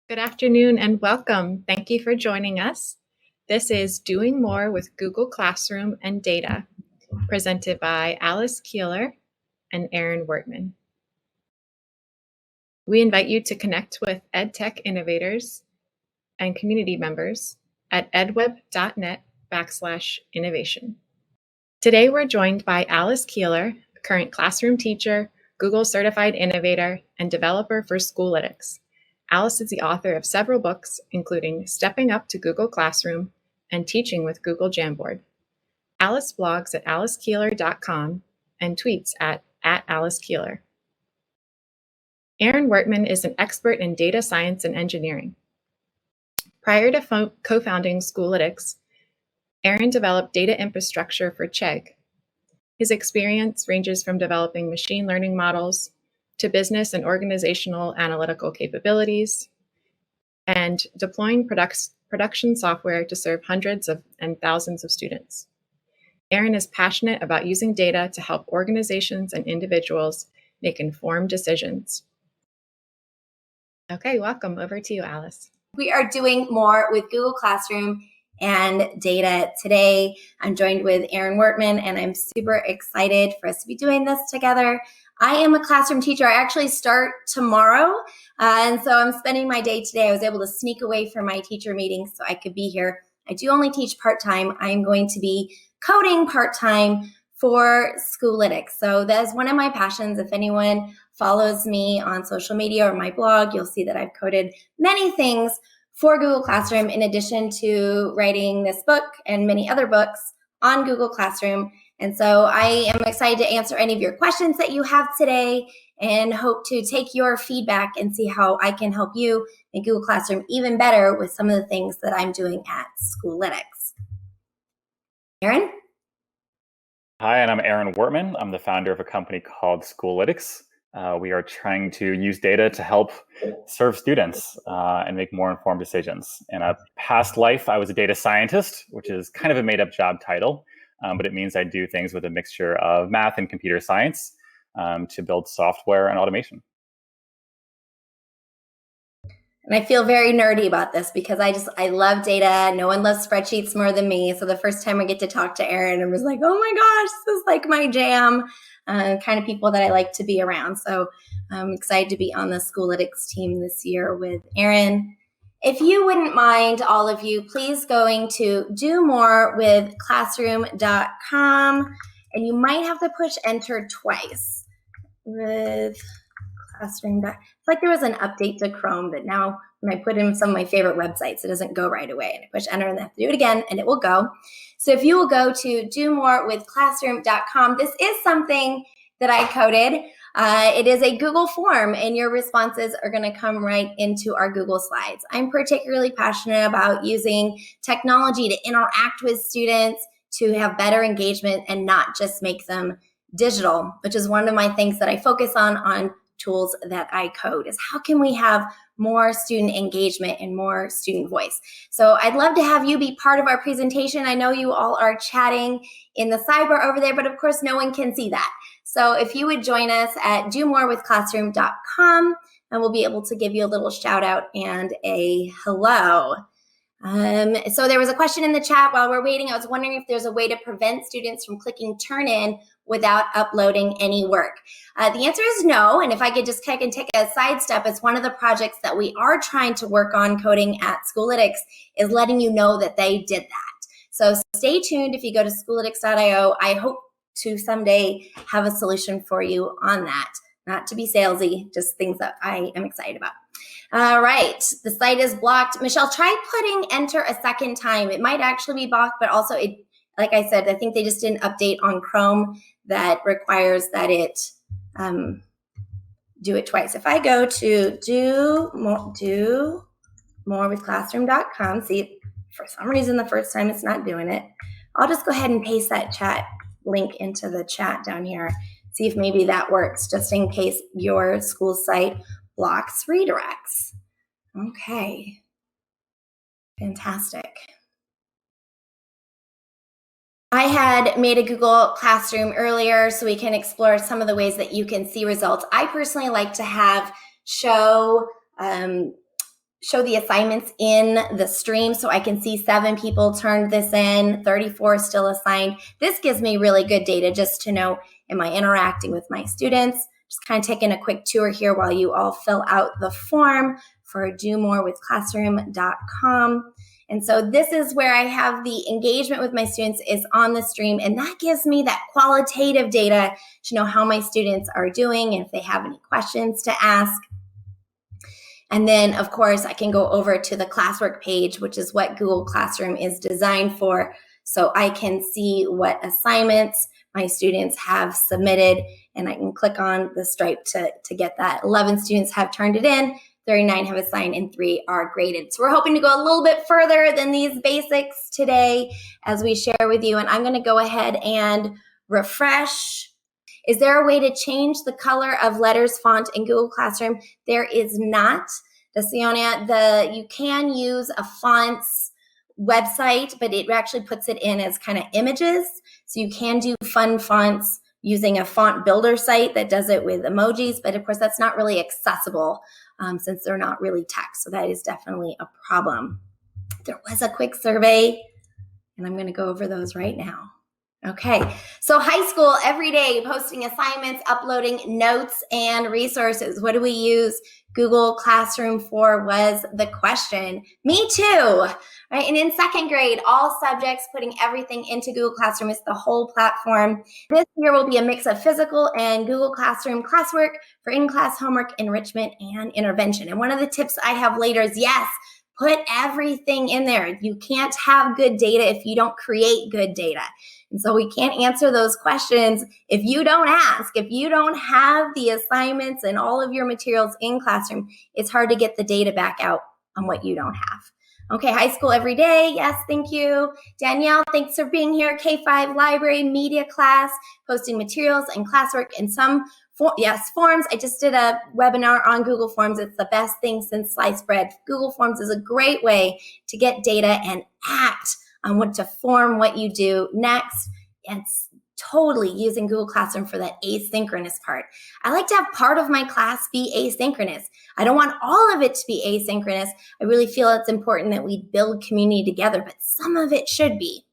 Good afternoon and welcome. Thank you for joining us. This is Doing More with Google Classroom and Data, presented by Alice Keeler and Aaron Wertman. We invite you to connect with EdTech innovators and community members at edweb.net/innovation. Today we're joined by Alice Keeler, a current classroom teacher, Google certified innovator, and developer for Schoolytics. Alice is the author of several books, including Stepping Up to Google Classroom and Teaching with Google Jamboard. Alice blogs at alicekeeler.com and tweets at @AliceKeeler. Aaron Wertman is an expert in data science and engineering. Prior to co-founding Schoolytics, Aaron developed data infrastructure for Chegg. His experience ranges from developing machine learning models to business and organizational analytical capabilities, and deploying production software to serve hundreds and thousands of students. Aaron is passionate about using data to help organizations and individuals make informed decisions. Okay, welcome. Over to you, Alice. We are doing more with Google Classroom and data today. I'm joined with Aaron Wertman, and I'm super excited for us to be doing this together. I am a classroom teacher. I actually start tomorrow, and so I'm spending my day today. I was able to sneak away from my teacher meeting so I could be here. I do only teach part-time. I'm going to be coding part-time for Schoolytics. So that is one of my passions. If anyone follows me on social media or my blog, you'll see that I've coded many things for Google Classroom, in addition to writing this book and many other books on Google Classroom. And so I am excited to answer any of your questions that you have today and hope to take your feedback and see how I can help you make Google Classroom even better with some of the things that I'm doing at Schoolytics. Aaron? Hi, and I'm Aaron Wertman. I'm the founder of a company called Schoolytics. We are trying to use data to help serve students and make more informed decisions. In a past life, I was a data scientist, which is kind of a made-up job title, but it means I do things with a mixture of math and computer science to build software and automation. And I feel very nerdy about this because I love data. No one loves spreadsheets more than me. So the first time I get to talk to Aaron, I was like, oh my gosh, this is like my jam. Kind of people that I like to be around. So I'm excited to be on the Schoolytics team this year with Aaron. If you wouldn't mind, all of you, please going to domorewithclassroom.com, and you might have to push enter twice with Classroom. It's like there was an update to Chrome that now when I put in some of my favorite websites, it doesn't go right away. And I push enter and I have to do it again and it will go. So if you will go to domorewithclassroom.com, this is something that I coded. It is a Google form and your responses are going to come right into our Google Slides. I'm particularly passionate about using technology to interact with students, to have better engagement and not just make them digital, which is one of my things that I focus on tools that I code, is how can we have more student engagement and more student voice. So I'd love to have you be part of our presentation. I know you all are chatting in the sidebar over there, but of course no one can see that. So if you would join us at domorewithclassroom.com, and we'll be able to give you a little shout out and a hello. So there was a question in the chat while we're waiting. I was wondering if there's a way to prevent students from clicking turn in without uploading any work. The answer is no. And if I could just take a sidestep, it's one of the projects that we are trying to work on coding at Schoolytics, is letting you know that they did that. So stay tuned. If you go to schoolytics.io, I hope to someday have a solution for you on that. Not to be salesy, just things that I am excited about. All right, the site is blocked. Michelle, try putting enter a second time. It might actually be blocked, but also like I said, I think they just did an update on Chrome that requires that it do it twice. If I go to domorewithclassroom.com, see, for some reason the first time it's not doing it. I'll just go ahead and paste that chat link into the chat down here. See if maybe that works, just in case your school site blocks redirects. Okay, fantastic. I had made a Google Classroom earlier so we can explore some of the ways that you can see results. I personally like to have show show the assignments in the stream so I can see 7 people turned this in, 34 still assigned. This gives me really good data just to know, am I interacting with my students? Just kind of taking a quick tour here while you all fill out the form for domorewithclassroom.com. And so this is where I have the engagement with my students is on the stream, and that gives me that qualitative data to know how my students are doing and if they have any questions to ask. And then, of course, I can go over to the classwork page, which is what Google Classroom is designed for. So I can see what assignments my students have submitted, and I can click on the stripe to get that. 11 students have turned it in, 39 have assigned, and 3 are graded. So we're hoping to go a little bit further than these basics today as we share with you. And I'm going to go ahead and refresh. Is there a way to change the color of letters font in Google Classroom? There is not. Daciona, you can use a font's website, but it actually puts it in as kind of images. So you can do fun fonts using a font builder site that does it with emojis, but of course that's not really accessible since they're not really text. So that is definitely a problem. There was a quick survey, and I'm going to go over those right now. Okay, so high school every day, posting assignments, uploading notes and resources. What do we use Google Classroom for was the question. Me too, right? And in second grade, all subjects, putting everything into Google Classroom is the whole platform. This year will be a mix of physical and Google Classroom classwork for in-class homework, enrichment, and intervention. And one of the tips I have later is, yes, put everything in there. You can't have good data if you don't create good data. And so we can't answer those questions if you don't ask. If you don't have the assignments and all of your materials in Classroom, it's hard to get the data back out on what you don't have. Okay, high school every day. Yes, thank you. Danielle, thanks for being here. K-5 library, media class, posting materials and classwork and some forms. I just did a webinar on Google Forms. It's the best thing since sliced bread. Google Forms is a great way to get data and act on what to form what you do next. It's totally using Google Classroom for that asynchronous part. I like to have part of my class be asynchronous. I don't want all of it to be asynchronous. I really feel it's important that we build community together, but some of it should be.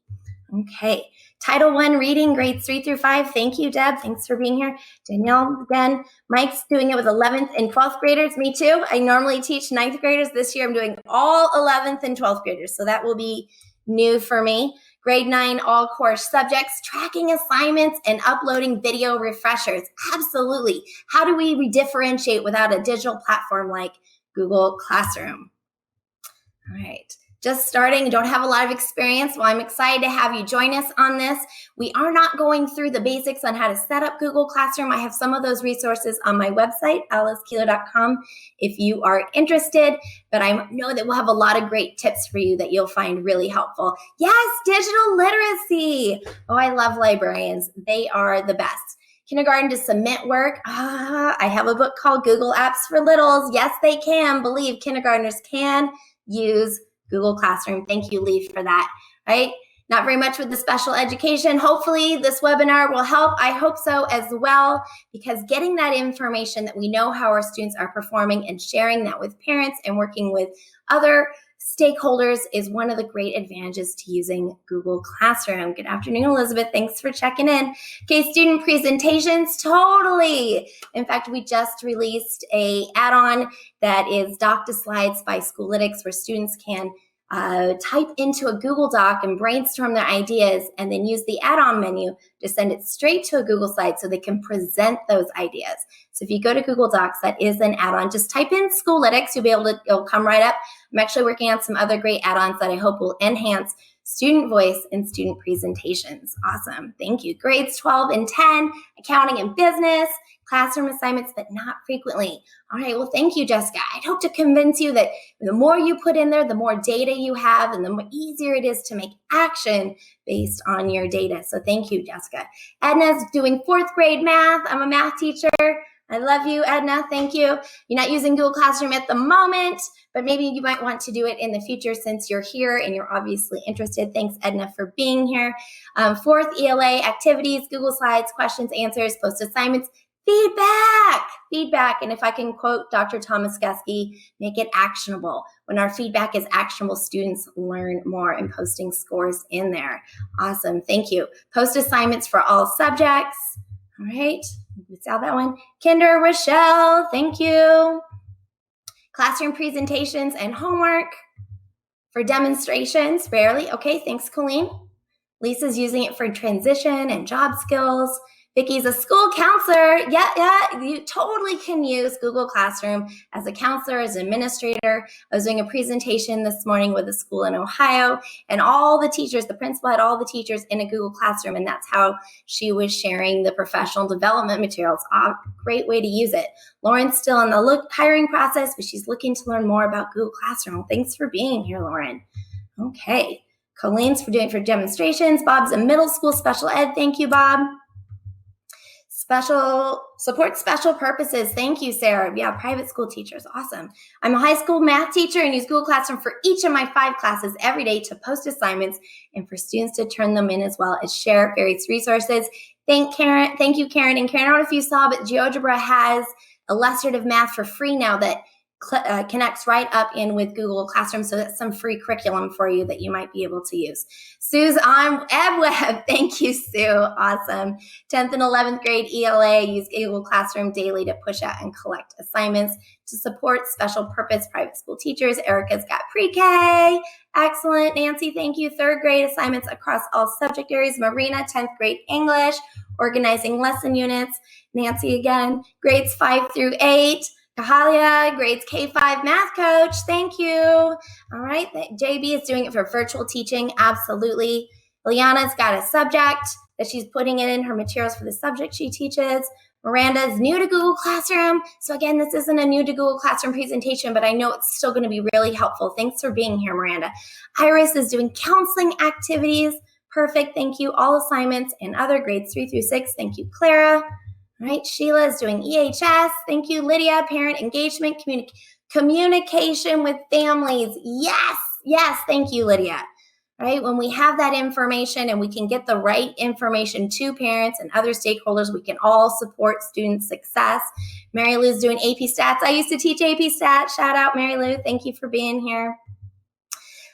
Okay. Title I reading, grades 3 through 5. Thank you, Deb. Thanks for being here. Danielle, again. Mike's doing it with 11th and 12th graders. Me too. I normally teach 9th graders. This year I'm doing all 11th and 12th graders. So that will be new for me. Grade 9, all course subjects, tracking assignments, and uploading video refreshers. Absolutely. How do we differentiate without a digital platform like Google Classroom? All right. Just starting, don't have a lot of experience. Well, I'm excited to have you join us on this. We are not going through the basics on how to set up Google Classroom. I have some of those resources on my website, alicekeeler.com, if you are interested. But I know that we'll have a lot of great tips for you that you'll find really helpful. Yes, digital literacy. Oh, I love librarians. They are the best. Kindergarten to submit work. I have a book called Google Apps for Littles. Yes, they can. Believe kindergartners can use Google Classroom. Thank you, Leaf, for that, right? Not very much with the special education. Hopefully this webinar will help. I hope so as well, because getting that information that we know how our students are performing and sharing that with parents and working with other stakeholders is one of the great advantages to using Google Classroom. Good afternoon, Elizabeth. Thanks for checking in. Okay, student presentations, totally. In fact, we just released a add-on that is Doc to Slides by Schoolytics, where students can type into a Google Doc and brainstorm their ideas and then use the add-on menu to send it straight to a Google slide so they can present those ideas. So if you go to Google Docs, that is an add-on. Just type in Schoolytics, it'll come right up. I'm actually working on some other great add-ons that I hope will enhance student voice and student presentations. Awesome. Thank you. Grades 12 and 10, accounting and business, classroom assignments, but not frequently. All right. Well, thank you, Jessica. I'd hope to convince you that the more you put in there, the more data you have and the more easier it is to make action based on your data. So thank you, Jessica. Edna's doing 4th grade math. I'm a math teacher. I love you, Edna. Thank you. You're not using Google Classroom at the moment, but maybe you might want to do it in the future since you're here and you're obviously interested. Thanks, Edna, for being here. 4th ELA activities, Google Slides, questions, answers, post assignments, Feedback. And if I can quote Dr. Thomas Guskey, make it actionable. When our feedback is actionable, students learn more, and posting scores in there. Awesome. Thank you. Post assignments for all subjects. All right. We saw that one. Kinder, Rochelle, thank you. Classroom presentations and homework. For demonstrations, rarely. Okay, thanks, Colleen. Lisa's using it for transition and job skills. Vicky's a school counselor. Yeah, you totally can use Google Classroom as a counselor, as an administrator. I was doing a presentation this morning with a school in Ohio, and all the teachers, the principal had all the teachers in a Google Classroom, and that's how she was sharing the professional development materials. Great way to use it. Lauren's still in the hiring process, but she's looking to learn more about Google Classroom. Thanks for being here, Lauren. Okay. Colleen's for doing for demonstrations. Bob's a middle school special ed. Thank you, Bob. Support special purposes. Thank you, Sarah. Yeah, private school teachers. Awesome. I'm a high school math teacher and use Google Classroom for each of my 5 classes every day to post assignments and for students to turn them in, as well as share various resources. Thank you, Karen. And Karen, I don't know if you saw, but GeoGebra has illustrative math for free now that connects right up in with Google Classroom. So that's some free curriculum for you that you might be able to use. Sue's on edWeb. Thank you, Sue. Awesome. 10th and 11th grade ELA use Google Classroom daily to push out and collect assignments to support special purpose private school teachers. Erica's got pre-K. Excellent. Nancy, thank you. 3rd grade assignments across all subject areas. Marina, 10th grade English, organizing lesson units. Nancy again, grades 5 through 8. Kahalia, grades K-5 math coach. Thank you. All right. JB is doing it for virtual teaching. Absolutely. Liana's got a subject that she's putting it in her materials for the subject she teaches. Miranda's new to Google Classroom. So again, this isn't a new to Google Classroom presentation, but I know it's still going to be really helpful. Thanks for being here, Miranda. Iris is doing counseling activities. Perfect. Thank you. All assignments and other grades 3 through 6. Thank you, Clara. All right, Sheila is doing EHS. Thank you, Lydia. Parent engagement, communication with families. Yes, thank you, Lydia. All right, when we have that information and we can get the right information to parents and other stakeholders, we can all support student success. Mary Lou's doing AP Stats. I used to teach AP Stats. Shout out, Mary Lou. Thank you for being here.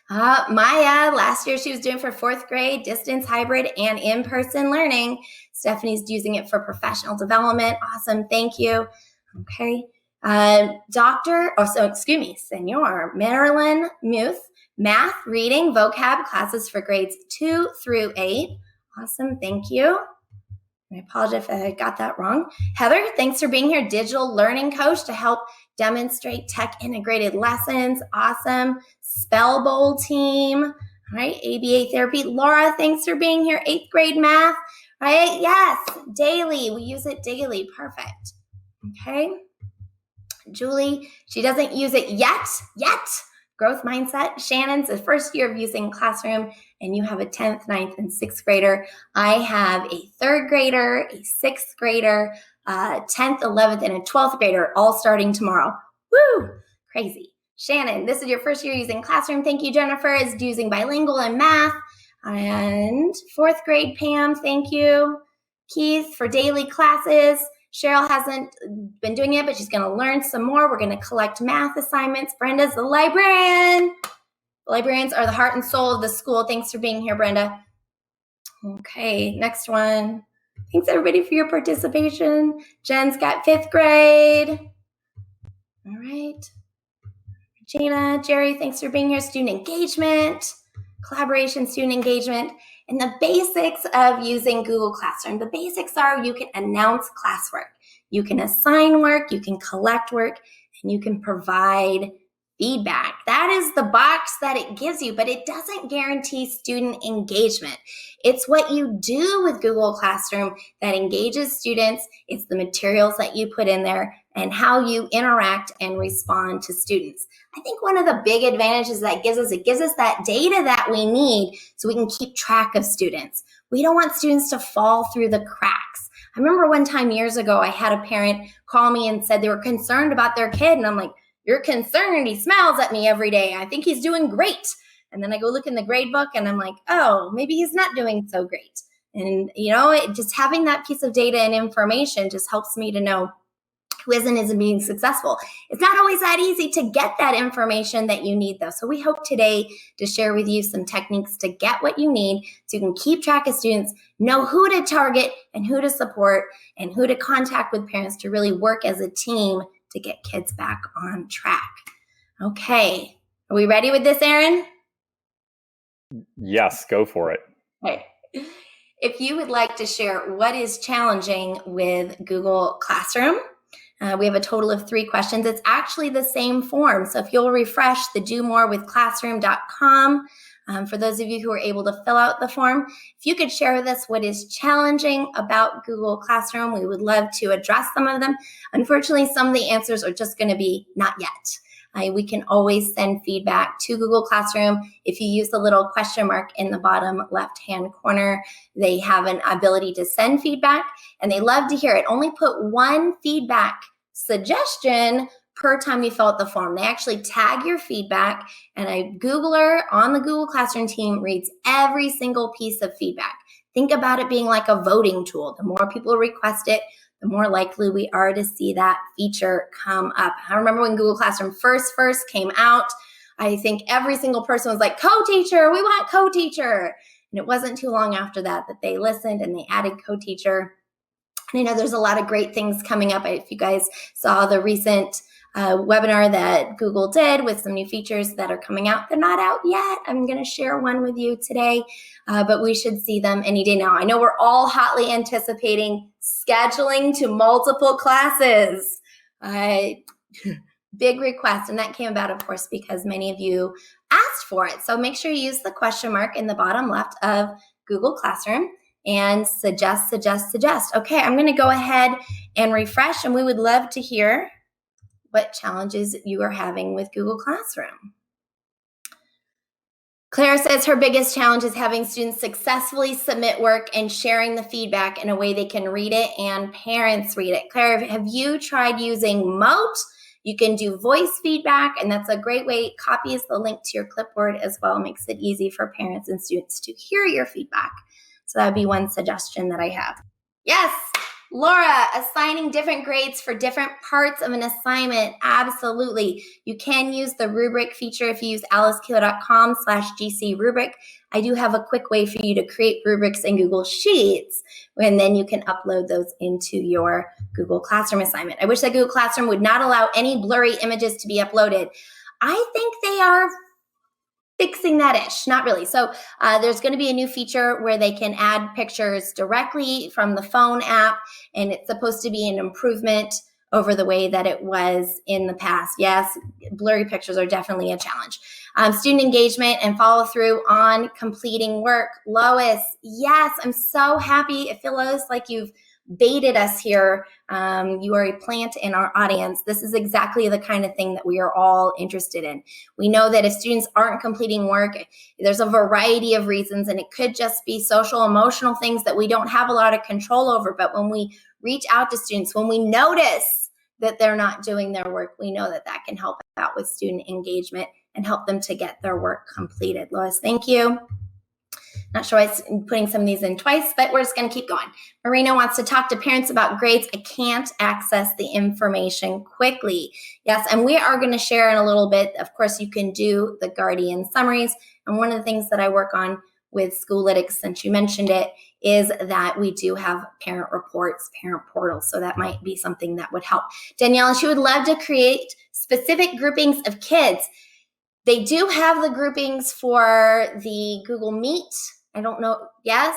Maya, last year she was doing for 4th grade, distance, hybrid, and in-person learning. Stephanie's using it for professional development. Awesome. Thank you. Okay. Senor Marilyn Muth, math, reading, vocab classes for grades 2 through 8. Awesome. Thank you. I apologize if I got that wrong. Heather, thanks for being here. Digital learning coach to help demonstrate tech integrated lessons. Awesome. Spell Bowl team. All right. ABA therapy. Laura, thanks for being here. 8th grade math. Right? Yes. Daily. We use it daily. Perfect. Okay. Julie, she doesn't use it yet. Growth mindset. Shannon's the first year of using Classroom, and you have a 10th, 9th, and 6th grader. I have a 3rd grader, a 6th grader, 10th, 11th, and a 12th grader all starting tomorrow. Woo! Crazy. Shannon, this is your first year using Classroom. Thank you, Jennifer, is using bilingual and math. And 4th grade, Pam, thank you. Keith for daily classes. Cheryl hasn't been doing it, but she's going to learn some more. We're going to collect math assignments. Brenda's the librarian. The librarians are the heart and soul of the school. Thanks for being here, Brenda. Okay, next one. Thanks, everybody, for your participation. Jen's got 5th grade. All right. Regina, Jerry, thanks for being here. Student engagement, collaboration, student engagement, and the basics of using Google Classroom. The basics are you can announce classwork, you can assign work, you can collect work, and you can provide feedback. That is the box that it gives you, but it doesn't guarantee student engagement. It's what you do with Google Classroom that engages students. It's the materials that you put in there and how you interact and respond to students. I think one of the big advantages that it gives us that data that we need so we can keep track of students. We don't want students to fall through the cracks. I remember one time years ago, I had a parent call me and said they were concerned about their kid. And I'm like, you're concerned. He smiles at me every day. I think he's doing great. And then I go look in the grade book and I'm like, oh, maybe he's not doing so great. And, just having that piece of data and information just helps me to know who isn't being successful. It's not always that easy to get that information that you need, though. So we hope today to share with you some techniques to get what you need so you can keep track of students, know who to target and who to support, and who to contact with parents to really work as a team to get kids back on track. Okay, are we ready with this, Aaron? Yes, go for it. Okay. If you would like to share what is challenging with Google Classroom, we have a total of 3 questions. It's actually the same form. So if you'll refresh the domorewithclassroom.com, for those of you who are able to fill out the form, if you could share with us what is challenging about Google Classroom, we would love to address some of them. Unfortunately, some of the answers are just going to be not yet. We can always send feedback to Google Classroom. If you use the little question mark in the bottom left-hand corner, they have an ability to send feedback, and they love to hear it. Only put 1 feedback suggestion per time you fill out the form. They actually tag your feedback, and a Googler on the Google Classroom team reads every single piece of feedback. Think about it being like a voting tool. The more people request it, the more likely we are to see that feature come up. I remember when Google Classroom first came out, I think every single person was like, co-teacher, we want co-teacher. And it wasn't too long after that they listened and they added co-teacher. And I know there's a lot of great things coming up. If you guys saw the recent webinar that Google did with some new features that are coming out, they're not out yet. I'm going to share one with you today, but we should see them any day now. I know we're all hotly anticipating scheduling to multiple classes. Big request, and that came about, of course, because many of you asked for it. So make sure you use the question mark in the bottom left of Google Classroom and suggest. Okay, I'm going to go ahead and refresh, and we would love to hear what challenges you are having with Google Classroom. Claire says her biggest challenge is having students successfully submit work and sharing the feedback in a way they can read it and parents read it. Claire, have you tried using Mote? You can do voice feedback, and that's a great way. It copies the link to your clipboard as well, makes it easy for parents and students to hear your feedback. So that would be one suggestion that I have. Yes, Laura, assigning different grades for different parts of an assignment. Absolutely. You can use the rubric feature if you use alicekeeler.com/GC rubric. I do have a quick way for you to create rubrics in Google Sheets, and then you can upload those into your Google Classroom assignment. I wish that Google Classroom would not allow any blurry images to be uploaded. I think they are fixing that-ish, not really. So there's going to be a new feature where they can add pictures directly from the phone app, and it's supposed to be an improvement over the way that it was in the past. Yes, blurry pictures are definitely a challenge. Student engagement and follow through on completing work. Lois, yes, I'm so happy. It feels like you've baited us here. You are a plant in our audience. This is exactly the kind of thing that we are all interested in. We know that if students aren't completing work, there's a variety of reasons, and it could just be social, emotional things that we don't have a lot of control over. But when we reach out to students, when we notice that they're not doing their work, we know that that can help out with student engagement and help them to get their work completed. Lois, thank you. Not sure why I'm putting some of these in twice, but we're just going to keep going. Marina wants to talk to parents about grades. I can't access the information quickly. Yes, and we are going to share in a little bit. Of course, you can do the Guardian summaries. And one of the things that I work on with Schoolytics, since you mentioned it, is that we do have parent reports, parent portals. So that might be something that would help. Danielle, she would love to create specific groupings of kids. They do have the groupings for the Google Meet. I don't know. Yes.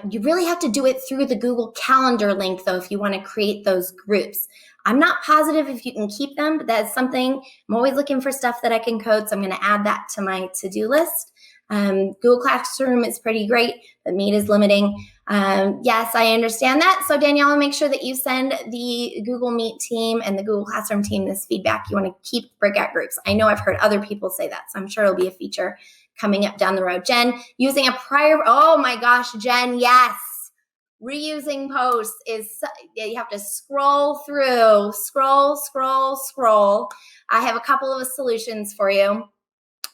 You really have to do it through the Google Calendar link, though, if you want to create those groups. I'm not positive if you can keep them, but that's something. I'm always looking for stuff that I can code, so I'm going to add that to my to-do list. Google Classroom is pretty great, but Meet is limiting. Yes, I understand that. So Danielle, make sure that you send the Google Meet team and the Google Classroom team this feedback. You want to keep breakout groups. I know I've heard other people say that, so I'm sure it'll be a feature coming up down the road. Jen, using a prior, oh my gosh, Jen, yes. Reusing posts is, you have to scroll through, scroll. I have a couple of solutions for you.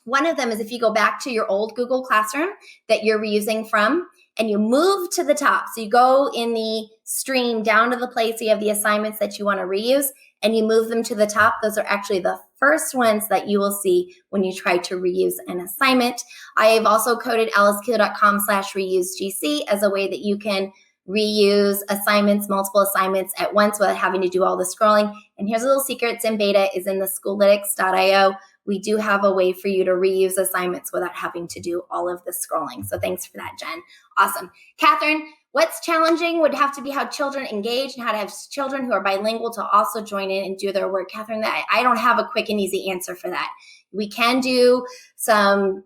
One of them is if you go back to your old Google Classroom that you're reusing from, and you move to the top. So you go in the stream down to the place you have the assignments that you want to reuse, and you move them to the top. Those are actually the first ones that you will see when you try to reuse an assignment. I have also coded alicekeeler.com/reuseGC as a way that you can reuse assignments, multiple assignments at once without having to do all the scrolling. And here's a little secret. It's in beta, is in the schoolytics.io. We do have a way for you to reuse assignments without having to do all of the scrolling. So thanks for that, Jen. Awesome. Catherine, what's challenging would have to be how children engage and how to have children who are bilingual to also join in and do their work. Catherine, I don't have a quick and easy answer for that. We can do some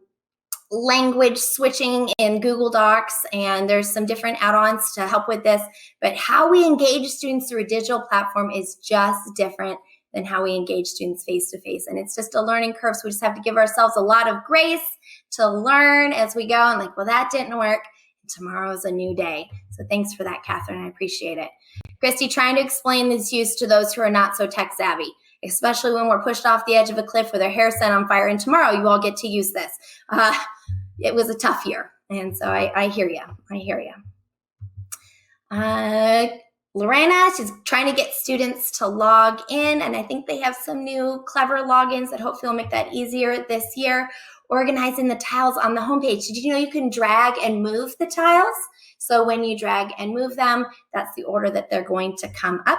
language switching in Google Docs, and there's some different add-ons to help with this, but how we engage students through a digital platform is just different than how we engage students face-to-face. And it's just a learning curve, so we just have to give ourselves a lot of grace to learn as we go, and like, well, that didn't work. Tomorrow is a new day. So thanks for that, Catherine. I appreciate it. Christy, trying to explain this use to those who are not so tech savvy, especially when we're pushed off the edge of a cliff with our hair set on fire, and tomorrow you all get to use this. It was a tough year, and so I hear you. I hear you. Lorena, she's trying to get students to log in, and I think they have some new clever logins that hopefully will make that easier this year. Organizing the tiles on the homepage. Did you know you can drag and move the tiles? So when you drag and move them, that's the order that they're going to come up.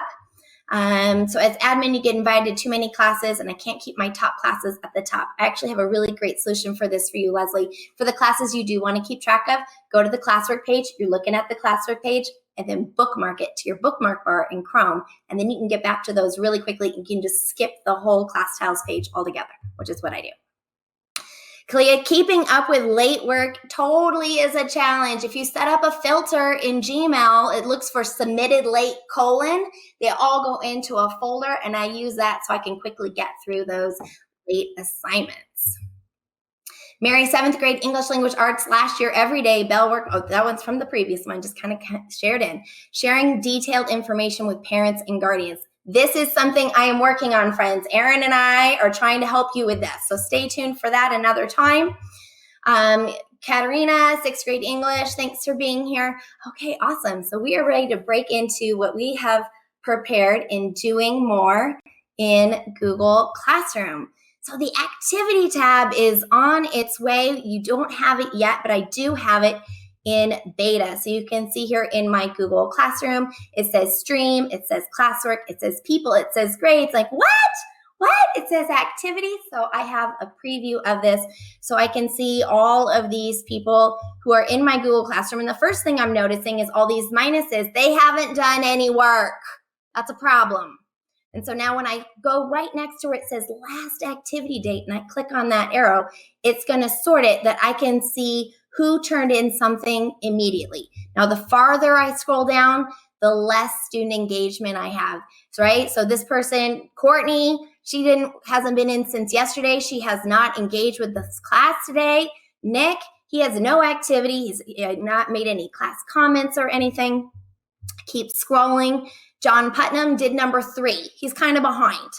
So as admin, you get invited to too many classes, and I can't keep my top classes at the top. I actually have a really great solution for this for you, Leslie. For the classes you do want to keep track of, go to the classwork page. You're looking at the classwork page, and then bookmark it to your bookmark bar in Chrome, and then you can get back to those really quickly. You can just skip the whole class tiles page altogether, which is what I do. Clea, keeping up with late work totally is a challenge. If you set up a filter in Gmail, it looks for submitted late : they all go into a folder, and I use that so I can quickly get through those late assignments. Mary, 7th grade English language arts last year, every day, bell work. Oh, that one's from the previous one, just kind of shared in. Sharing detailed information with parents and guardians. This is something I am working on, friends. Aaron and I are trying to help you with this. So stay tuned for that another time. Katerina, 6th grade English, thanks for being here. Okay, awesome. So we are ready to break into what we have prepared in doing more in Google Classroom. So the activity tab is on its way. You don't have it yet, but I do have it in beta. So you can see here in my Google Classroom, it says stream, it says classwork, it says people, it says grades. Like, what? It says activity. So I have a preview of this so I can see all of these people who are in my Google Classroom. And the first thing I'm noticing is all these minuses. They haven't done any work. That's a problem. And so now when I go right next to where it says last activity date and I click on that arrow, it's going to sort it that I can see who turned in something immediately. Now, the farther I scroll down, the less student engagement I have. So, right? So this person, Courtney, she hasn't been in since yesterday. She has not engaged with this class today. Nick, he has no activity. He's not made any class comments or anything. Keep scrolling. John Putnam did number 3. He's kind of behind.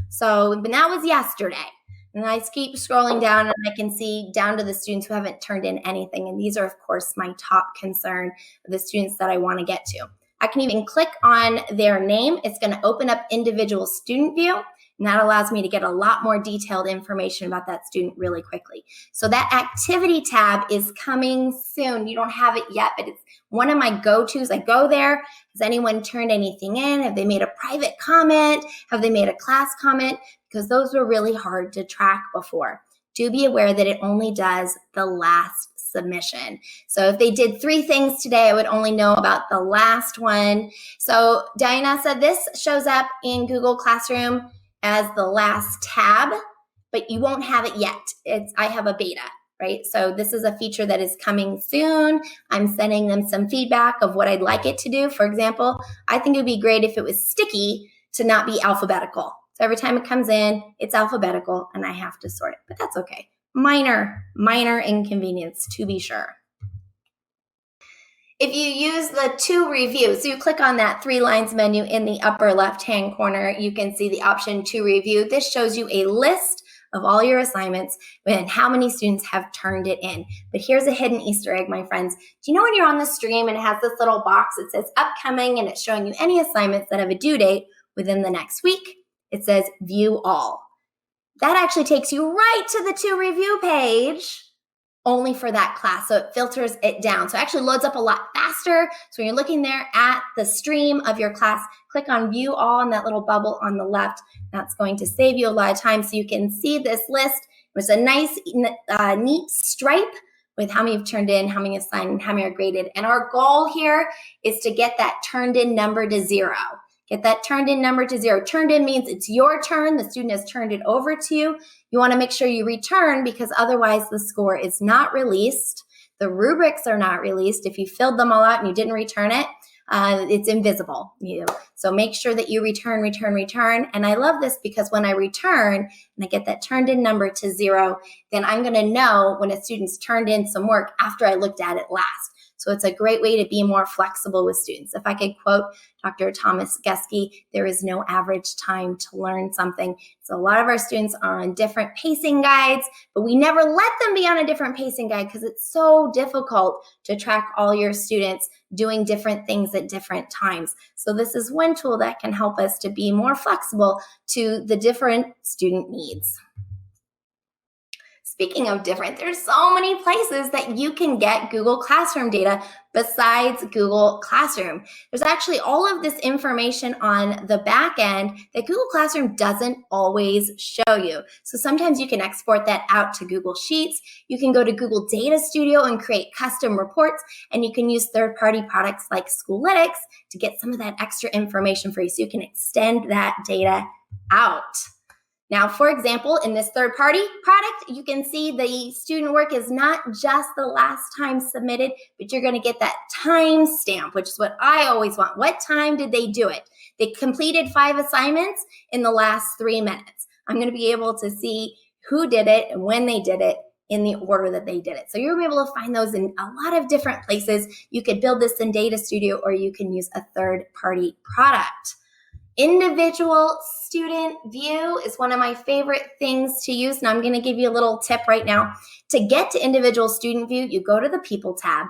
So, but that was yesterday. And I keep scrolling down and I can see down to the students who haven't turned in anything. And these are, of course, my top concern, the students that I want to get to. I can even click on their name. It's going to open up individual student view. And that allows me to get a lot more detailed information about that student really quickly. So that activity tab is coming soon. You don't have it yet, but it's one of my go-tos. I go there. Has anyone turned anything in? Have they made a private comment? Have they made a class comment? Because those were really hard to track before. Do be aware that it only does the last submission. So if they did 3 things today, I would only know about the last one. So Diana said this shows up in Google Classroom as the last tab, but you won't have it yet. I have a beta, right? So this is a feature that is coming soon. I'm sending them some feedback of what I'd like it to do. For example, I think it would be great if it was sticky to not be alphabetical. So every time it comes in, it's alphabetical and I have to sort it, but that's okay. Minor inconvenience to be sure. If you use the to review, so you click on that 3 lines menu in the upper left-hand corner, you can see the option to review. This shows you a list of all your assignments and how many students have turned it in. But here's a hidden Easter egg, my friends. Do you know when you're on the stream and it has this little box that says upcoming and it's showing you any assignments that have a due date within the next week? It says view all. That actually takes you right to the to review page only for that class. So it filters it down. So it actually loads up a lot faster. So when you're looking there at the stream of your class, click on view all in that little bubble on the left. That's going to save you a lot of time so you can see this list. It's a nice, neat stripe with how many have turned in, how many assigned, and how many are graded. And our goal here is to get that turned in number to 0. Get that turned in number to 0. Turned in means it's your turn. The student has turned it over to you. You want to make sure you return because otherwise the score is not released. The rubrics are not released. If you filled them all out and you didn't return it, it's invisible. So make sure that you return. And I love this because when I return and I get that turned in number to 0, then I'm going to know when a student's turned in some work after I looked at it last. So it's a great way to be more flexible with students. If I could quote Dr. Thomas Geske, there is no average time to learn something. So a lot of our students are on different pacing guides, but we never let them be on a different pacing guide because it's so difficult to track all your students doing different things at different times. So this is one tool that can help us to be more flexible to the different student needs. Speaking of different, there's so many places that you can get Google Classroom data besides Google Classroom. There's actually all of this information on the back end that Google Classroom doesn't always show you. So sometimes you can export that out to Google Sheets. You can go to Google Data Studio and create custom reports, and you can use third-party products like Schoolytics to get some of that extra information for you so you can extend that data out. Now, for example, in this third-party product, you can see the student work is not just the last time submitted, but you're going to get that time stamp, which is what I always want. What time did they do it? They completed 5 assignments in the last 3 minutes. I'm going to be able to see who did it and when they did it in the order that they did it. So you'll be able to find those in a lot of different places. You could build this in Data Studio, or you can use a third-party product. Individual student view is one of my favorite things to use. And I'm going to give you a little tip right now. To get to individual student view, you go to the People tab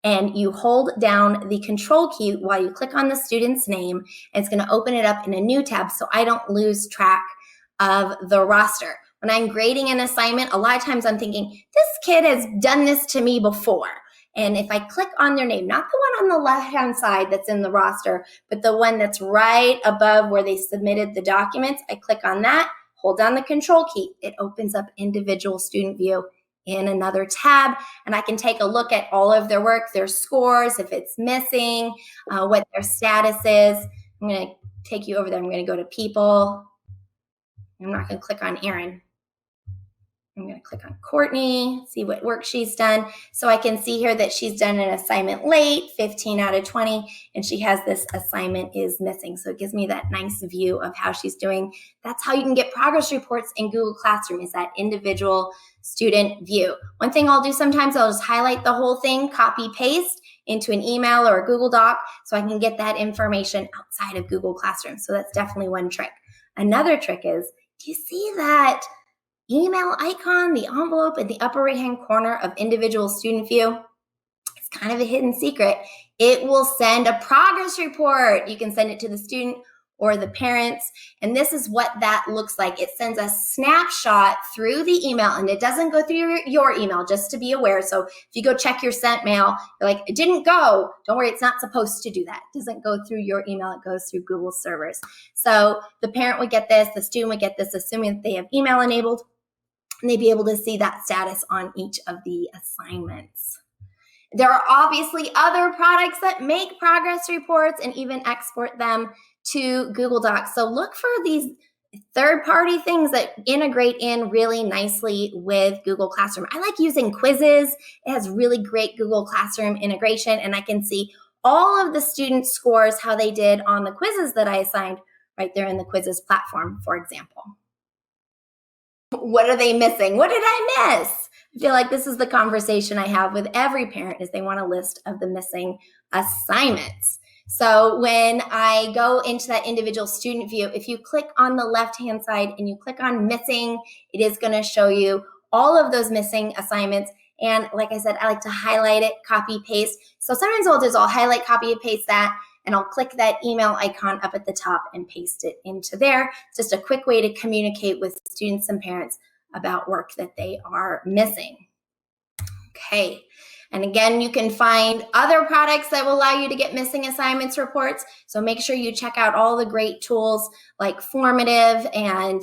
and you hold down the Control key while you click on the student's name. And it's going to open it up in a new tab so I don't lose track of the roster. When I'm grading an assignment, a lot of times I'm thinking, this kid has done this to me before. And if I click on their name, not the one on the left-hand side that's in the roster, but the one that's right above where they submitted the documents, I click on that, hold down the Control key. It opens up individual student view in another tab, and I can take a look at all of their work, their scores, if it's missing, what their status is. I'm going to take you over there. I'm going to go to People. I'm not going to click on Aaron. I'm going to click on Courtney, see what work she's done. So I can see here that she's done an assignment late, 15 out of 20, and she has this assignment is missing. So it gives me that nice view of how she's doing. That's how you can get progress reports in Google Classroom, is that individual student view. One thing I'll do sometimes, I'll just highlight the whole thing, copy, paste into an email or a Google Doc so I can get that information outside of Google Classroom. So that's definitely one trick. Another trick is, do you see that email icon, the envelope in the upper right-hand corner of individual student view? It's kind of a hidden secret. It will send a progress report. You can send it to the student or the parents, and this is what that looks like. It sends a snapshot through the email, and it doesn't go through your email, just to be aware. So if you go check your sent mail, you're like, it didn't go. Don't worry, it's not supposed to do that. It doesn't go through your email. It goes through Google servers. So the parent would get this, the student would get this, assuming that they have email enabled, and they'd be able to see that status on each of the assignments. There are obviously other products that make progress reports and even export them to Google Docs. So look for these third-party things that integrate in really nicely with Google Classroom. I like using Quizizz. It has really great Google Classroom integration, and I can see all of the student scores, how they did on the quizzes that I assigned right there in the Quizizz platform, for example. What are they missing? What did I miss? I feel like this is the conversation I have with every parent, is they want a list of the missing assignments. So when I go into that individual student view, if you click on the left-hand side and you click on missing, it is going to show you all of those missing assignments. And like I said, I like to highlight it, copy, paste. So sometimes what I'll do is I'll highlight, copy, and paste that, and I'll click that email icon up at the top and paste it into there. It's just a quick way to communicate with students and parents about work that they are missing. Okay. And again, you can find other products that will allow you to get missing assignments reports. So make sure you check out all the great tools like Formative and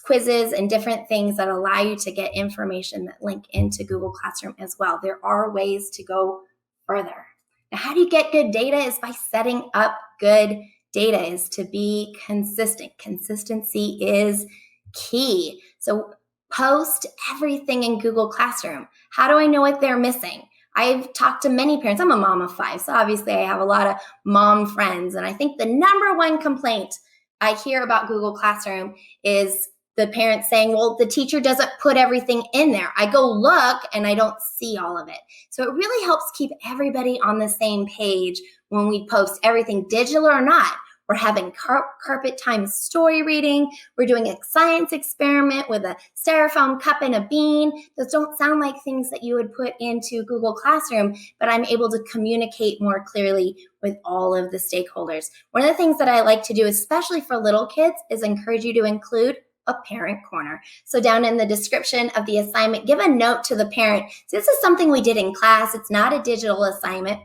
Quizizz and different things that allow you to get information that link into Google Classroom as well. There are ways to go further. Now, how do you get good data? Is by setting up good data, is to be consistent. Consistency is key. So post everything in Google Classroom. How do I know what they're missing? I've talked to many parents. I'm a mom of 5, so obviously I have a lot of mom friends. And I think the number one complaint I hear about Google Classroom is the parents saying, well, the teacher doesn't put everything in there. I go look and I don't see all of it. So it really helps keep everybody on the same page when we post everything, digital or not. We're having carpet time story reading. We're doing a science experiment with a styrofoam cup and a bean. Those don't sound like things that you would put into Google Classroom, but I'm able to communicate more clearly with all of the stakeholders. One of the things that I like to do, especially for little kids, is encourage you to include a parent corner. So down in the description of the assignment, give a note to the parent. So this is something we did in class. It's not a digital assignment,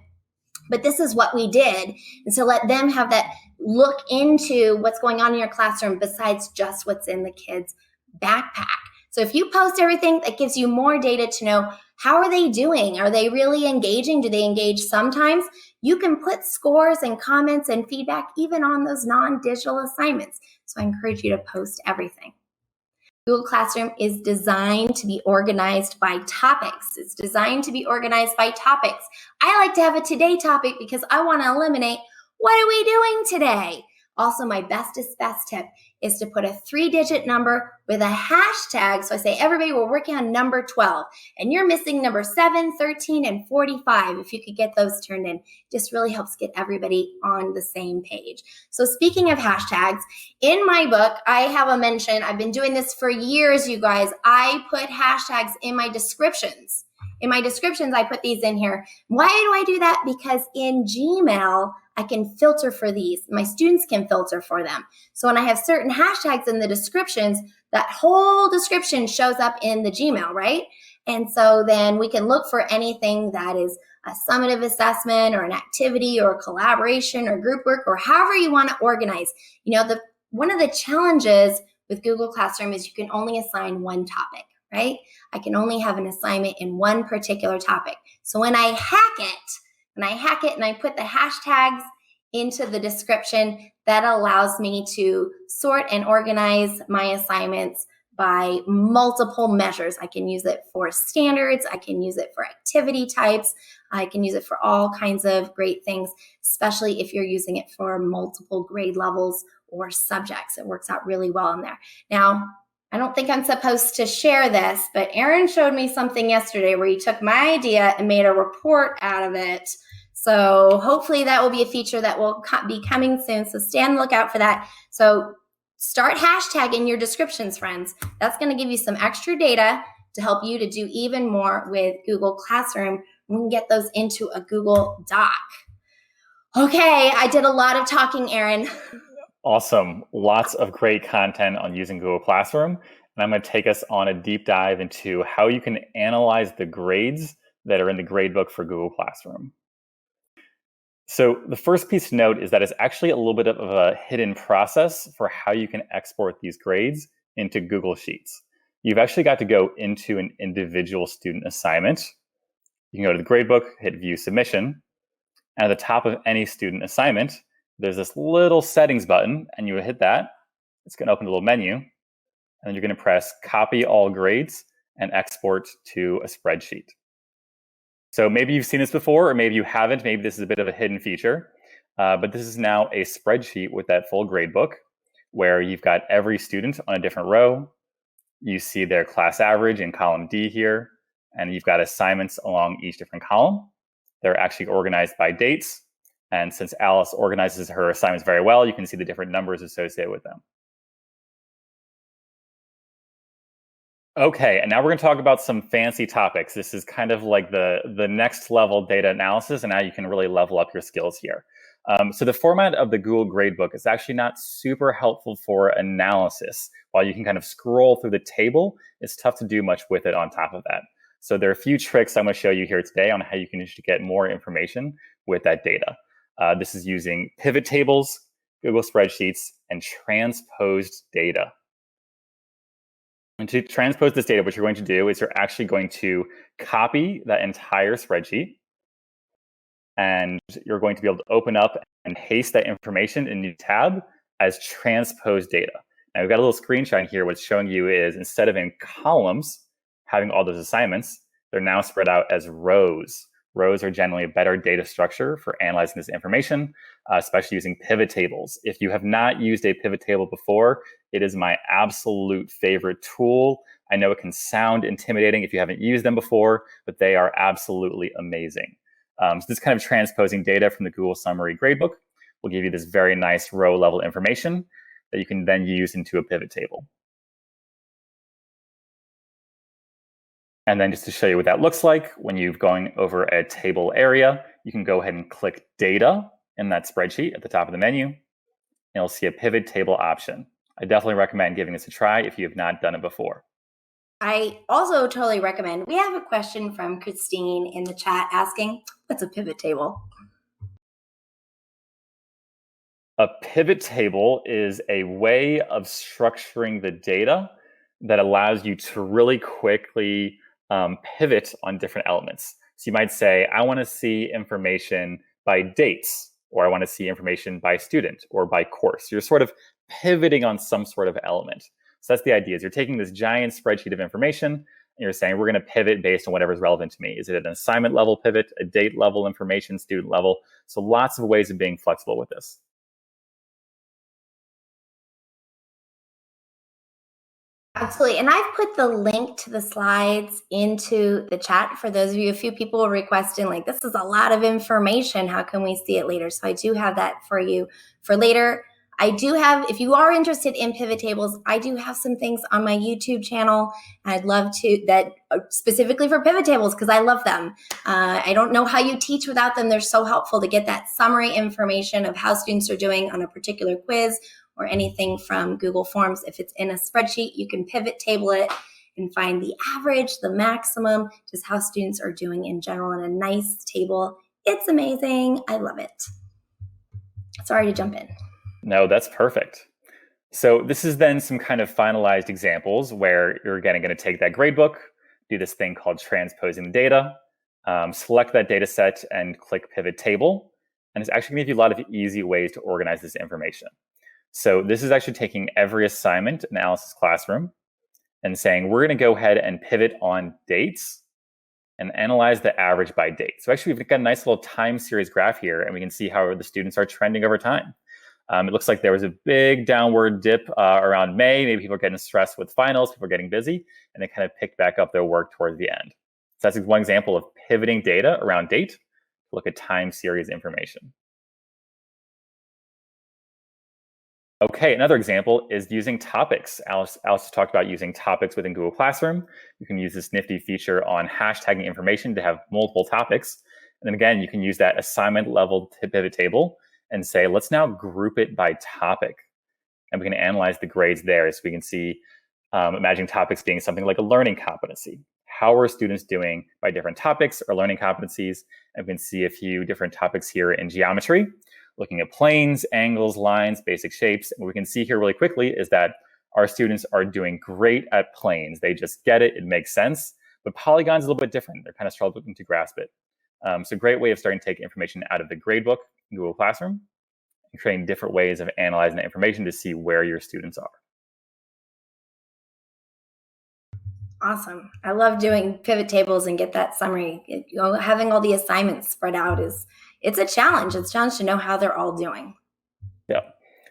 but this is what we did. And so let them have that look into what's going on in your classroom besides just what's in the kids' backpack. So if you post everything, that gives you more data to know, how are they doing? Are they really engaging? Do they engage sometimes? You can put scores and comments and feedback even on those non-digital assignments. So I encourage you to post everything. Google Classroom is designed to be organized by topics. It's designed to be organized by topics. I like to have a today topic because I want to eliminate, what are we doing today? Also, my bestest best tip is to put a 3-digit number with a hashtag. So I say, everybody, we're working on number 12, and you're missing number 7, 13, and 45. If you could get those turned in, just really helps get everybody on the same page. So speaking of hashtags, in my book, I have a mention. I've been doing this for years, you guys. I put hashtags in my descriptions. In my descriptions, I put these in here. Why do I do that? Because in Gmail, I can filter for these. My students can filter for them. So when I have certain hashtags in the descriptions, that whole description shows up in the Gmail, right? And so then we can look for anything that is a summative assessment or an activity or a collaboration or group work or however you want to organize. You know, one of the challenges with Google Classroom is you can only assign one topic, right? I can only have an assignment in one particular topic. So when I hack it and I put the hashtags into the description, that allows me to sort and organize my assignments by multiple measures. I can use it for standards. I can use it for activity types. I can use it for all kinds of great things, especially if you're using it for multiple grade levels or subjects. It works out really well in there. Now, I don't think I'm supposed to share this, but Aaron showed me something yesterday where he took my idea and made a report out of it. So hopefully that will be a feature that will be coming soon. So stay on the lookout for that. So start hashtagging your descriptions, friends. That's going to give you some extra data to help you to do even more with Google Classroom. We can get those into a Google Doc. Okay, I did a lot of talking, Aaron. Awesome. Lots of great content on using Google Classroom. And I'm going to take us on a deep dive into how you can analyze the grades that are in the gradebook for Google Classroom. So the first piece to note is that it's actually a little bit of a hidden process for how you can export these grades into Google Sheets. You've actually got to go into an individual student assignment. You can go to the gradebook, hit View Submission, and at the top of any student assignment, there's this little settings button, and you would hit that. It's going to open a little menu, and then you're going to press Copy All Grades and Export to a spreadsheet. So maybe you've seen this before, or maybe you haven't. Maybe this is a bit of a hidden feature, but this is now a spreadsheet with that full gradebook where you've got every student on a different row. You see their class average in column D here, and you've got assignments along each different column. They're actually organized by dates, And since Alice organizes her assignments very well, you can see the different numbers associated with them. Okay, and now we're going to talk about some fancy topics. This is kind of like the next level data analysis, and now you can really level up your skills here. So the format of the Google Gradebook is actually not super helpful for analysis. While you can kind of scroll through the table, it's tough to do much with it on top of that. So there are a few tricks I'm going to show you here today on how you can get more information with that data. This is using pivot tables, Google spreadsheets, and transposed data. And to transpose this data, what you're going to do is you're actually going to copy that entire spreadsheet, and you're going to be able to open up and paste that information in a new tab as transposed data. Now we've got a little screenshot here. What's showing you is instead of in columns having all those assignments, they're now spread out as rows. Rows are generally a better data structure for analyzing this information, especially using pivot tables. If you have not used a pivot table before, it is my absolute favorite tool. I know it can sound intimidating if you haven't used them before, but they are absolutely amazing. So this kind of transposing data from the Google Summary Gradebook will give you this very nice row level information that you can then use into a pivot table. And then just to show you what that looks like, when you're going over a table area, you can go ahead and click Data in that spreadsheet at the top of the menu, and you'll see a pivot table option. I definitely recommend giving this a try if you have not done it before. I also totally recommend. We have a question from Christine in the chat asking, what's a pivot table? A pivot table is a way of structuring the data that allows you to really quickly pivot on different elements. So you might say, I want to see information by dates, or I want to see information by student or by course. You're sort of pivoting on some sort of element. So that's the idea, is you're taking this giant spreadsheet of information and you're saying, we're going to pivot based on whatever is relevant to me. Is it an assignment level pivot, a date level information, student level? So lots of ways of being flexible with this. Absolutely. And I've put the link to the slides into the chat for those of you. A few people requesting, like, this is a lot of information. How can we see it later? So I do have that for you for later. I do have, if you are interested in pivot tables, I do have some things on my YouTube channel. I'd love to, that specifically for pivot tables, because I love them. I don't know how you teach without them. They're so helpful to get that summary information of how students are doing on a particular quiz or anything from Google Forms. If it's in a spreadsheet, you can pivot table it and find the average, the maximum, just how students are doing in general in a nice table. It's amazing. I love it. Sorry to jump in. No, that's perfect. So this is then some kind of finalized examples where you're again going to take that gradebook, do this thing called transposing the data, select that data set and click pivot table. And it's actually going to give you a lot of easy ways to organize this information. So this is actually taking every assignment in Alice's classroom and saying, we're going to go ahead and pivot on dates and analyze the average by date. So actually, we've got a nice little time series graph here, and we can see how the students are trending over time. It looks like there was a big downward dip around May. Maybe people are getting stressed with finals, people are getting busy, and they kind of picked back up their work towards the end. So that's one example of pivoting data around date to look at time series information. Okay, another example is using topics. Alice talked about using topics within Google Classroom. You can use this nifty feature on hashtagging information to have multiple topics. And then again, you can use that assignment level pivot table and say, let's now group it by topic. And we can analyze the grades there. So we can see, imagine topics being something like a learning competency. How are students doing by different topics or learning competencies? And we can see a few different topics here in geometry, looking at planes, angles, lines, basic shapes. And what we can see here really quickly is that our students are doing great at planes. They just get it, it makes sense. But polygons is a little bit different. They're kind of struggling to grasp it. So a great way of starting to take information out of the gradebook in Google Classroom and creating different ways of analyzing that information to see where your students are. Awesome. I love doing pivot tables and get that summary. Having all the assignments spread out it's a challenge. It's a challenge to know how they're all doing. Yeah.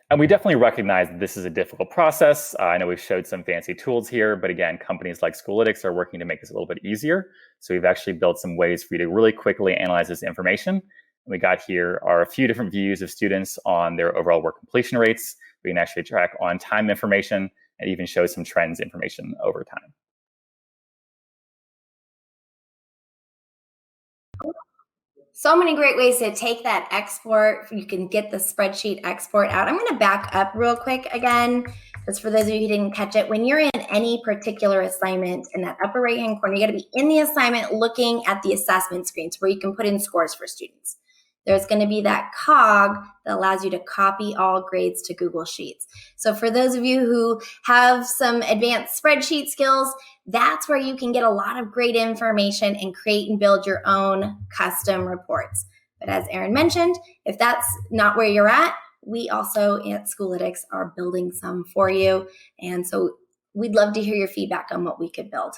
And we definitely recognize that this is a difficult process. I know we've showed some fancy tools here, but again, companies like Schoolytics are working to make this a little bit easier. So we've actually built some ways for you to really quickly analyze this information We got here are a few different views of students on their overall work completion rates. We can actually track on-time information and even show some trends information over time. So many great ways to take that export. You can get the spreadsheet export out. I'm going to back up real quick again, just for those of you who didn't catch it. When you're in any particular assignment, in that upper right-hand corner, you got to be in the assignment looking at the assessment screens where you can put in scores for students. There's going to be that cog that allows you to copy all grades to Google Sheets. So for those of you who have some advanced spreadsheet skills, that's where you can get a lot of great information and create and build your own custom reports. But as Aaron mentioned, if that's not where you're at, we also at Schoolytics are building some for you. And so we'd love to hear your feedback on what we could build.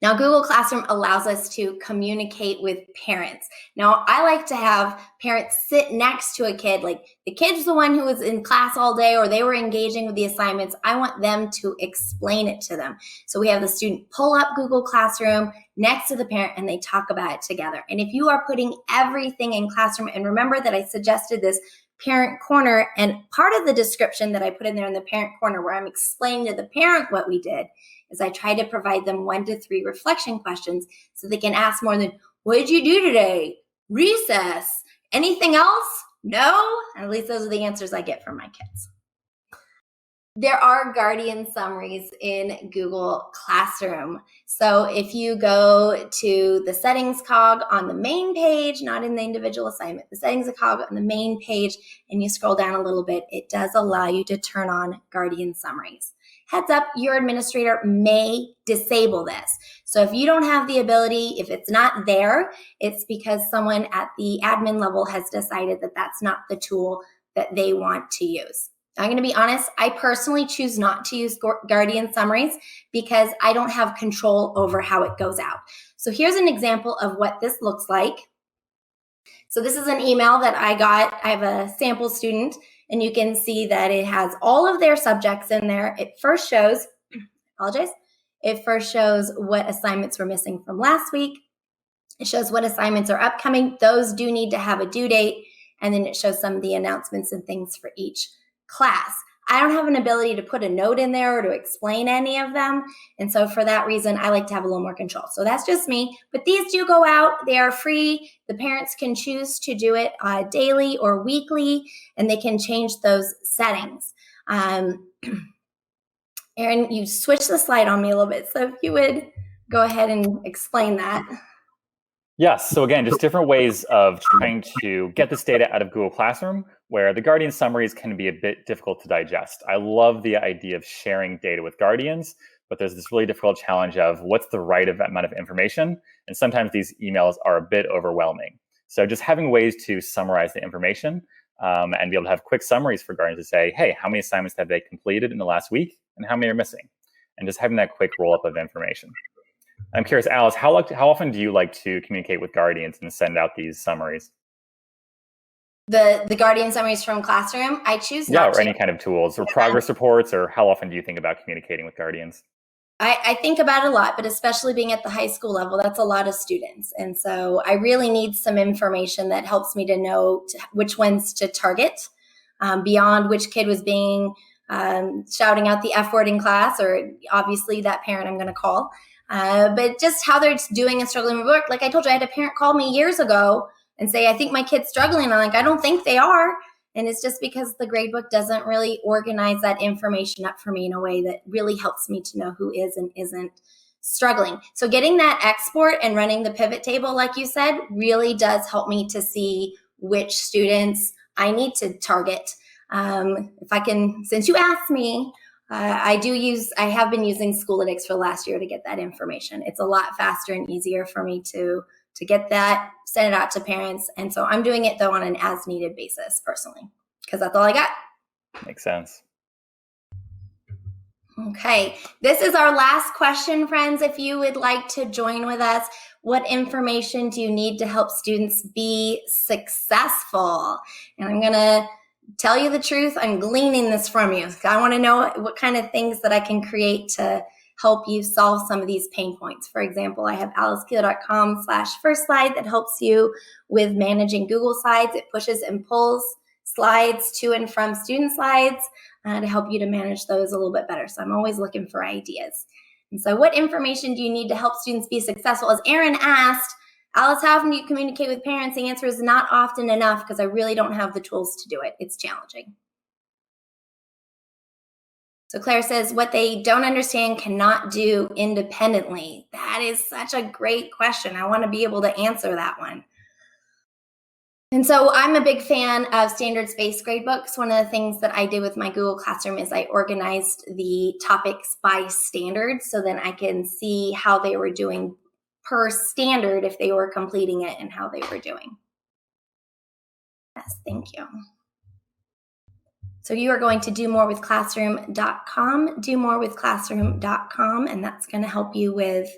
Now, Google Classroom allows us to communicate with parents. Now, I like to have parents sit next to a kid, like the kid's the one who was in class all day or they were engaging with the assignments. I want them to explain it to them. So we have the student pull up Google Classroom next to the parent and they talk about it together. And if you are putting everything in Classroom, and remember that I suggested this parent corner, and part of the description that I put in there in the parent corner where I'm explaining to the parent what we did is I try to provide them 1 to 3 reflection questions so they can ask more than, what did you do today? Recess? Anything else? No? At least those are the answers I get from my kids. There are guardian summaries in Google Classroom. So if you go to the settings cog on the main page, not in the individual assignment, the settings cog on the main page, and you scroll down a little bit, it does allow you to turn on guardian summaries. Heads up, your administrator may disable this. So if you don't have the ability, if it's not there, it's because someone at the admin level has decided that that's not the tool that they want to use. I'm going to be honest, I personally choose not to use guardian summaries because I don't have control over how it goes out. So here's an example of what this looks like. So this is an email that I got. I have a sample student, and you can see that it has all of their subjects in there. It first shows, it first shows what assignments were missing from last week. It shows what assignments are upcoming. Those do need to have a due date. And then it shows some of the announcements and things for each class. I don't have an ability to put a note in there or to explain any of them. And so for that reason, I like to have a little more control. So that's just me. But these do go out. They are free. The parents can choose to do it daily or weekly, and they can change those settings. Aaron, you switched the slide on me a little bit. So if you would go ahead and explain that. Yes, so again, just different ways of trying to get this data out of Google Classroom, where the Guardian summaries can be a bit difficult to digest. I love the idea of sharing data with Guardians, but there's this really difficult challenge of what's the right amount of information, and sometimes these emails are a bit overwhelming. So just having ways to summarize the information and be able to have quick summaries for Guardians to say, hey, how many assignments have they completed in the last week, and how many are missing? And just having that quick roll-up of information. I'm curious, Alice, how often do you like to communicate with Guardians and send out these summaries? The Guardian summaries from Classroom, I choose not to. Or any kind of tools or progress reports, or how often do you think about communicating with Guardians? I think about it a lot, but especially being at the high school level, that's a lot of students. And so I really need some information that helps me to know which ones to target beyond which kid was being shouting out the F word in class, or obviously that parent I'm going to call. But just how they're doing and struggling with work. Like I told you, I had a parent call me years ago and say, I think my kid's struggling. And I'm like, I don't think they are. And it's just because the gradebook doesn't really organize that information up for me in a way that really helps me to know who is and isn't struggling. So getting that export and running the pivot table, like you said, really does help me to see which students I need to target. If I can, since you asked me, I have been using Schoolytics for the last year to get that information. It's a lot faster and easier for me to get that, send it out to parents. And so I'm doing it though on an as needed basis personally, because that's all I got. Makes sense. Okay, this is our last question, friends. If you would like to join with us, what information do you need to help students be successful? And I'm going to tell you the truth. I'm gleaning this from you. I want to know what kind of things that I can create to help you solve some of these pain points. For example, I have alicekeeler.com/first slide that helps you with managing Google Slides. It pushes and pulls slides to and from student slides to help you to manage those a little bit better. So I'm always looking for ideas. And so what information do you need to help students be successful? As Aaron asked, Alice, how often do you communicate with parents? The answer is not often enough because I really don't have the tools to do it. It's challenging. So Claire says, what they don't understand cannot do independently. That is such a great question. I want to be able to answer that one. And so I'm a big fan of standards-based gradebooks. One of the things that I did with my Google Classroom is I organized the topics by standards so then I can see how they were doing per standard if they were completing it and how they were doing. Yes, thank you. So you are going to do more with classroom.com, domorewithclassroom.com, and that's going to help you with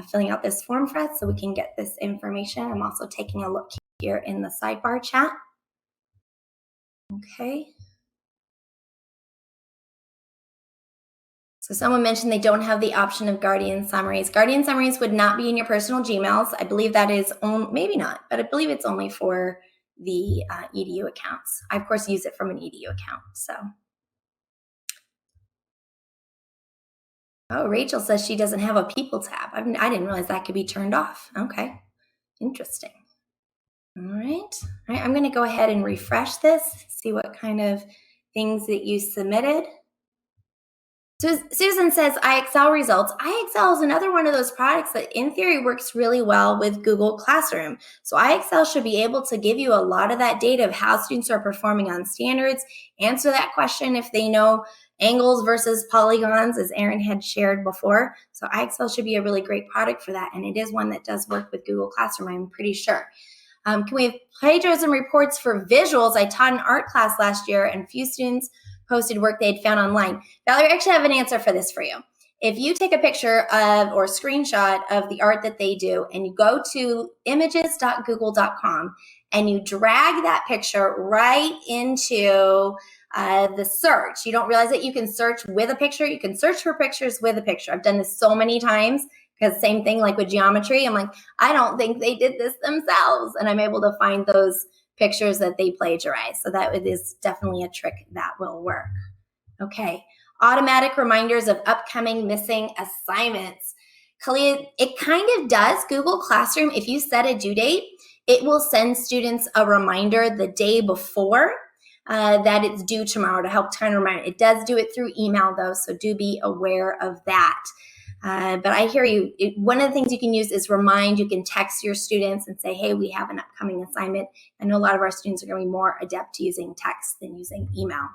filling out this form for us so we can get this information. I'm also taking a look here in the sidebar chat. Okay. So someone mentioned they don't have the option of Guardian summaries. Guardian summaries would not be in your personal Gmails. I believe that is maybe not, but I believe it's only for the edu accounts. I of course use it from an edu account. So, oh, Rachel says she doesn't have a people tab. I didn't realize that could be turned off. Okay, interesting. All right, I'm going to go ahead and refresh this, see what kind of things that you submitted. So Susan says IXL results. IXL is another one of those products that in theory works really well with Google Classroom. So IXL should be able to give you a lot of that data of how students are performing on standards, answer that question if they know angles versus polygons, as Aaron had shared before. So IXL should be a really great product for that. And it is one that does work with Google Classroom, I'm pretty sure. Can we have plagiarism reports for visuals? I taught an art class last year and few students posted work they'd found online. Valerie, I actually have an answer for this for you. If you take a picture of or screenshot of the art that they do and you go to images.google.com and you drag that picture right into the search, you don't realize that you can search with a picture. You can search for pictures with a picture. I've done this so many times because same thing like with geometry. I'm like, I don't think they did this themselves. And I'm able to find those pictures that they plagiarize. So that is definitely a trick that will work. Okay, automatic reminders of upcoming missing assignments. Kalia, it kind of does. Google Classroom, if you set a due date, it will send students a reminder the day before that it's due tomorrow to help kind of remind. It does do it through email though, so do be aware of that. But I hear you. One of the things you can use is remind. You can text your students and say, hey, we have an upcoming assignment. I know a lot of our students are going to be more adept to using text than using email.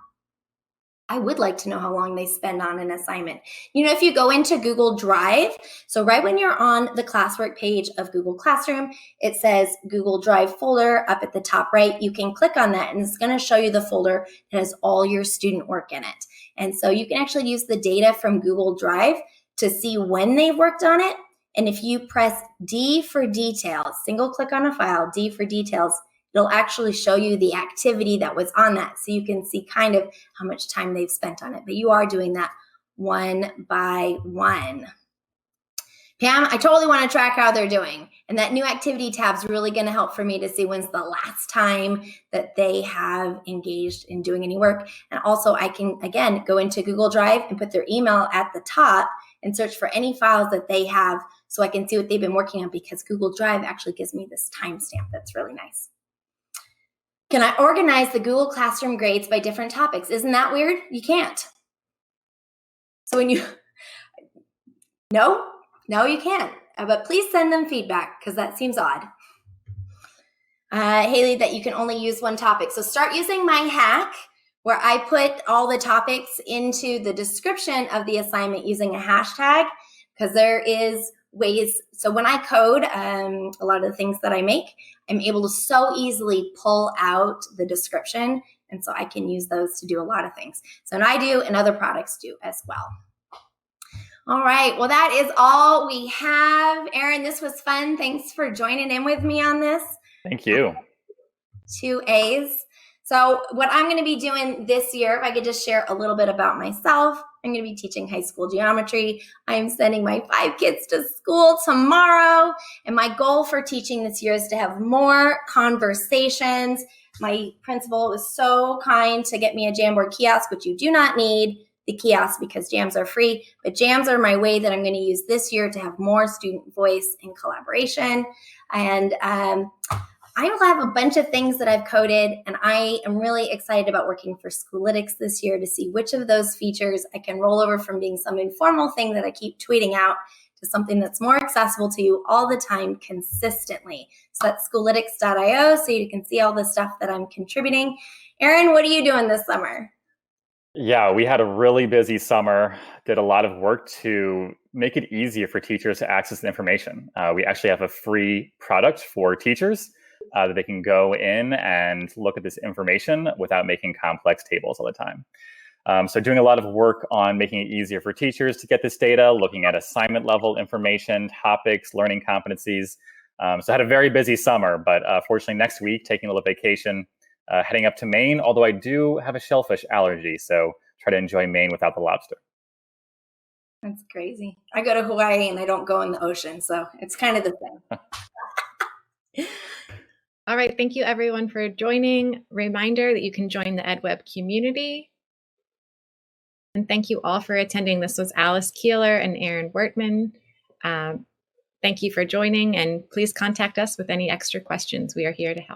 I would like to know how long they spend on an assignment. You know, if you go into Google Drive, so right when you're on the classwork page of Google Classroom, it says Google Drive folder up at the top right. You can click on that and it's going to show you the folder that has all your student work in it. And so you can actually use the data from Google Drive to see when they've worked on it. And if you press D for details, single click on a file, D for details, it'll actually show you the activity that was on that. So you can see kind of how much time they've spent on it. But you are doing that one by one. Pam, I totally want to track how they're doing. And that new activity tab is really going to help for me to see when's the last time that they have engaged in doing any work. And also I can, again, go into Google Drive and put their email at the top and search for any files that they have so I can see what they've been working on, because Google Drive actually gives me this timestamp. That's really nice. Can I organize the Google Classroom grades by different topics? Isn't that weird? You can't. So when you, no, you can't. But please send them feedback because that seems odd. Haley, that you can only use one topic. So start using my hack where I put all the topics into the description of the assignment using a hashtag, because there is ways. So when I code a lot of the things that I make, I'm able to so easily pull out the description. And so I can use those to do a lot of things. So and I do, and other products do as well. All right, well, that is all we have. Aaron, this was fun. Thanks for joining in with me on this. Thank you. 2 A's. So what I'm going to be doing this year, if I could just share a little bit about myself. I'm going to be teaching high school geometry. I'm sending my 5 kids to school tomorrow. And my goal for teaching this year is to have more conversations. My principal was so kind to get me a Jamboard kiosk, which you do not need the kiosk because jams are free, but jams are my way that I'm going to use this year to have more student voice and collaboration. And I will have a bunch of things that I've coded, and I am really excited about working for Schoolytics this year to see which of those features I can roll over from being some informal thing that I keep tweeting out to something that's more accessible to you all the time consistently. So that's schoolytics.io, so you can see all the stuff that I'm contributing. Aaron, what are you doing this summer? Yeah, we had a really busy summer, did a lot of work to make it easier for teachers to access the information. We actually have a free product for teachers that they can go in and look at this information without making complex tables all the time. So doing a lot of work on making it easier for teachers to get this data, looking at assignment level information, topics, learning competencies. So I had a very busy summer, but fortunately next week, taking a little vacation, heading up to Maine, although I do have a shellfish allergy, so try to enjoy Maine without the lobster. That's crazy. I go to Hawaii and I don't go in the ocean, so it's kind of the same. All right, thank you everyone for joining. Reminder that you can join the EdWeb community. And thank you all for attending. This was Alice Keeler and Aaron Wertman. Thank you for joining, and please contact us with any extra questions. We are here to help.